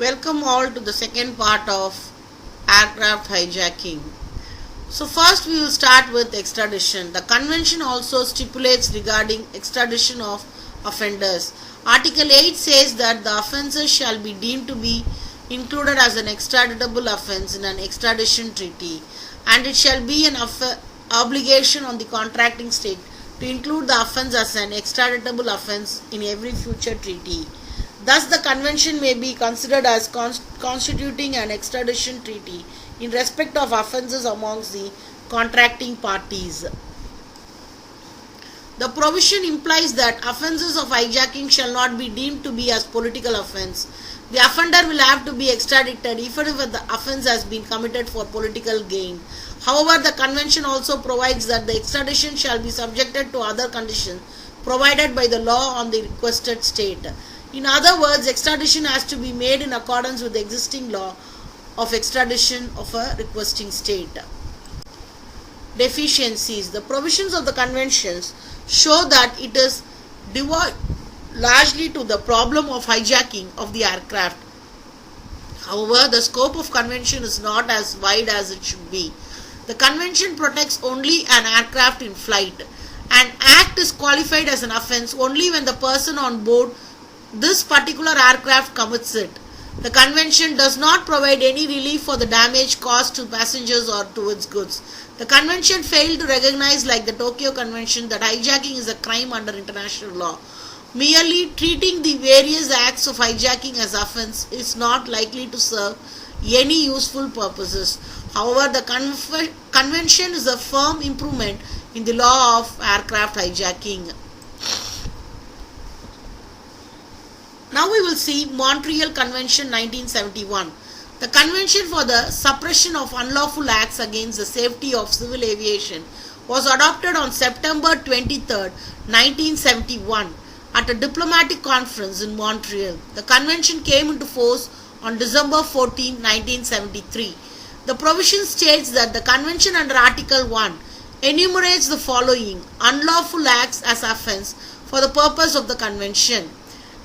Welcome all to the second part of aircraft hijacking. So first we will start with extradition. The convention also stipulates regarding extradition of offenders. Article 8 says that the offences shall be deemed to be included as an extraditable offence in an extradition treaty, and it shall be an obligation on the contracting state to include the offence as an extraditable offence in every future treaty. Thus, the convention may be considered as constituting an extradition treaty in respect of offences amongst the contracting parties. The provision implies that offences of hijacking shall not be deemed to be as political offence. The offender will have to be extradited even if the offence has been committed for political gain. However, the convention also provides that the extradition shall be subjected to other conditions provided by the law on the requested state. In other words, extradition has to be made in accordance with the existing law of extradition of a requesting state. Deficiencies. The provisions of the conventions show that it is devoid largely to the problem of hijacking of the aircraft. However, the scope of convention is not as wide as it should be. The convention protects only an aircraft in flight. An act is qualified as an offence only when the person on board this particular aircraft commits it. The convention does not provide any relief for the damage caused to passengers or to its goods. The convention failed to recognize, like the Tokyo Convention, that hijacking is a crime under international law. Merely treating the various acts of hijacking as offence is not likely to serve any useful purposes. However, the convention is a firm improvement in the law of aircraft hijacking. Now we will see Montreal Convention 1971. The Convention for the Suppression of Unlawful Acts Against the Safety of Civil Aviation was adopted on September 23, 1971 at a diplomatic conference in Montreal. The convention came into force on December 14, 1973. The provision states that the convention under Article 1 enumerates the following unlawful acts as offence for the purpose of the convention: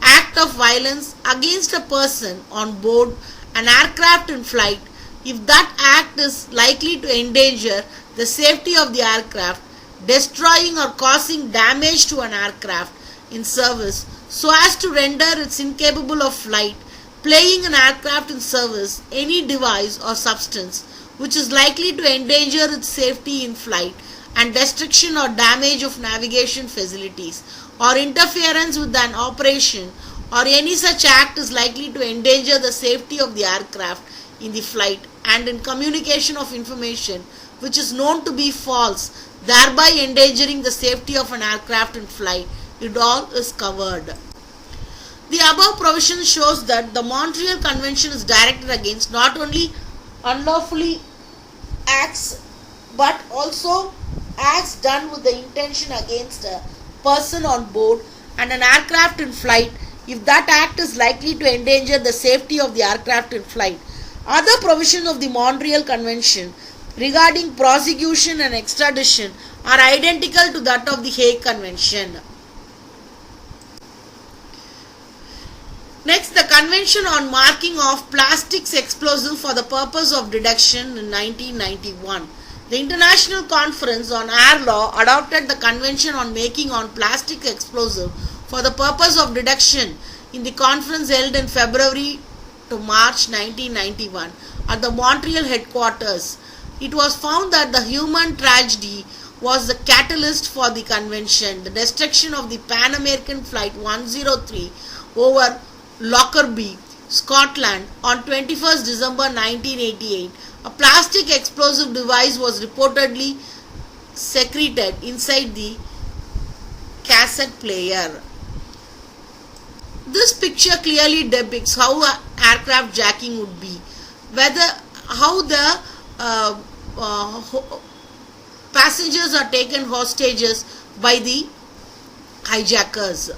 act of violence against a person on board an aircraft in flight if that act is likely to endanger the safety of the aircraft, destroying or causing damage to an aircraft in service so as to render it incapable of flight, playing an aircraft in service any device or substance which is likely to endanger its safety in flight, and destruction or damage of navigation facilities, or interference with an operation or any such act is likely to endanger the safety of the aircraft in the flight and in communication of information which is known to be false, thereby endangering the safety of an aircraft in flight. It all is covered. The above provision shows that the Montreal Convention is directed against not only unlawfully acts but also acts done with the intention against a person on board and an aircraft in flight if that act is likely to endanger the safety of the aircraft in flight. Other provisions of the Montreal Convention regarding prosecution and extradition are identical to that of the Hague Convention. Next, the Convention on Marking of Plastics Explosive for the Purpose of Detection in 1991. The International Conference on Air Law adopted the Convention on Making on Plastic Explosive for the purpose of detection in the conference held in February to March 1991 at the Montreal headquarters. It was found that the human tragedy was the catalyst for the convention. The destruction of the Pan American Flight 103 over Lockerbie, Scotland on 21st December 1988. A plastic explosive device was reportedly secreted inside the cassette player. This picture clearly depicts how aircraft jacking would be, how the passengers are taken hostages by the hijackers.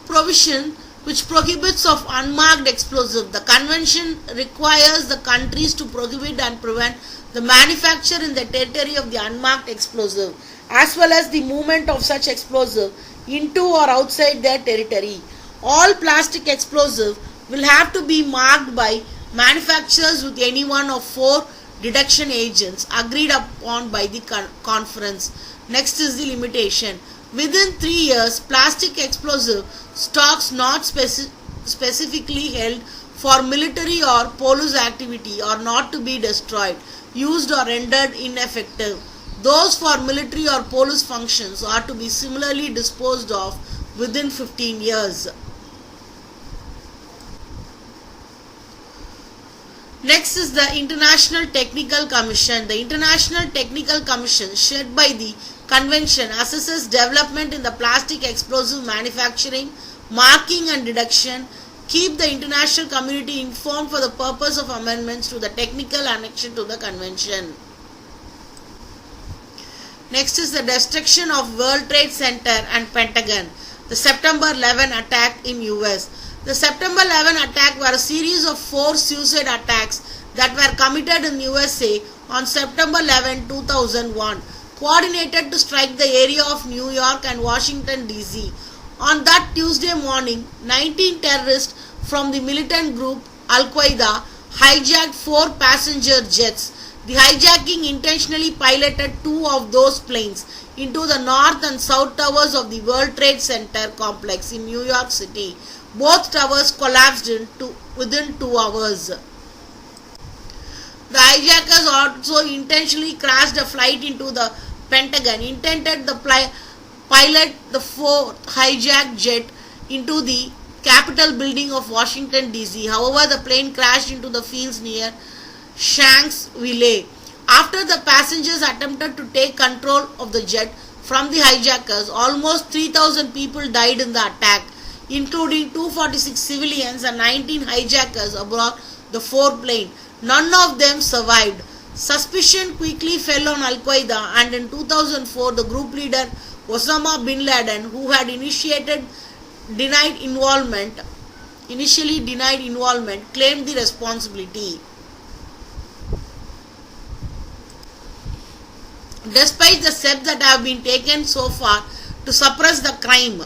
Provision which prohibits of unmarked explosive. The convention requires the countries to prohibit and prevent the manufacture in the territory of the unmarked explosive as well as the movement of such explosive into or outside their territory. All plastic explosive will have to be marked by manufacturers with any one of 4 detection agents agreed upon by the conference. Next is the limitation. Within 3 years, plastic explosive stocks not specifically held for military or police activity are not to be destroyed, used or rendered ineffective. Those for military or police functions are to be similarly disposed of within 15 years. Next is the International Technical Commission. The International Technical Commission, chaired by the Convention, assesses development in the plastic explosive manufacturing, marking and detection, keep the international community informed for the purpose of amendments to the technical annexation to the Convention. Next is the destruction of World Trade Center and Pentagon. The September 11 attack in US. The September 11 attack were a series of 4 suicide attacks that were committed in USA on September 11, 2001, coordinated to strike the area of New York and Washington DC. On that Tuesday morning, 19 terrorists from the militant group Al-Qaeda hijacked 4 passenger jets. The hijacking intentionally piloted 2 of those planes into the north and south towers of the World Trade Center complex in New York City. Both towers collapsed within 2 hours. The hijackers also intentionally crashed a flight into the Pentagon, intended the pilot the 4th hijacked jet into the Capitol building of Washington DC. However, the plane crashed into the fields near Shanksville. After the passengers attempted to take control of the jet from the hijackers, almost 3,000 people died in the attack, including 246 civilians and 19 hijackers aboard the 4 plane. None of them survived. Suspicion quickly fell on Al-Qaeda, and in 2004 the group leader Osama bin Laden, who had initially denied involvement, claimed the responsibility. Despite the steps that have been taken so far to suppress the crime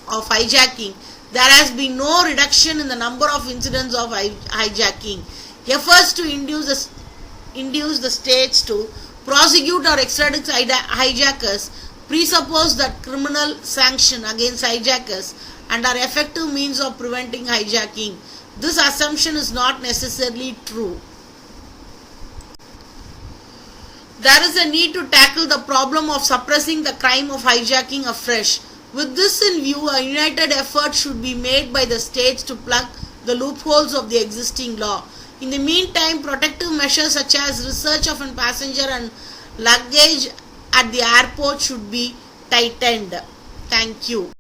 of hijacking, there has been no reduction in the number of incidents of hijacking. Efforts to induce the states to prosecute or extradite hijackers presuppose that criminal sanction against hijackers and are effective means of preventing hijacking. This assumption is not necessarily true. There is a need to tackle the problem of suppressing the crime of hijacking afresh. With this in view, a united effort should be made by the states to plug the loopholes of the existing law. In the meantime, protective measures such as research of a passenger and luggage at the airport should be tightened. Thank you.